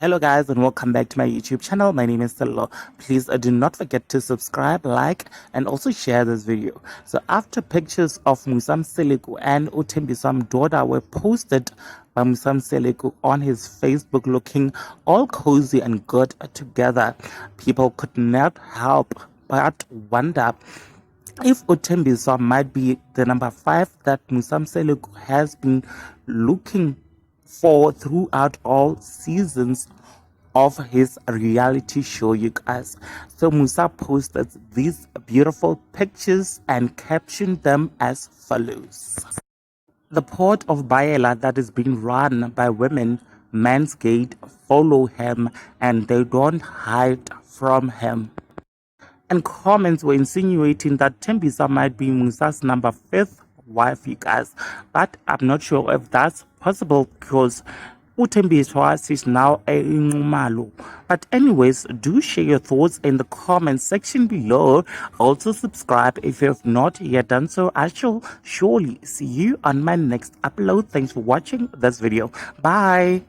Hello guys and welcome back to my YouTube channel. My name is Silo. Please do not forget to subscribe, like and also share this video. So after pictures of Musa Mseleku and Thembisa Mdoda were posted by Musa Mseleku on his Facebook looking all cozy and good together, people could not help but wonder if Thembisa might be the number 5 that Musa Mseleku has been looking for throughout all seasons of his reality show, you guys. So Musa posted these beautiful pictures and captioned them as follows. The port of Baela that is being run by women, Mansgate, follow him and they don't hide from him. And comments were insinuating that Thembisa might be Musa's number 5th wife, you guys. But I'm not sure if that's possible because Thembisa is now a Nxumalo. But anyways, do share your thoughts in the comment section below. Also subscribe if you have not yet done so. I shall surely see you on my next upload. Thanks for watching this video. Bye.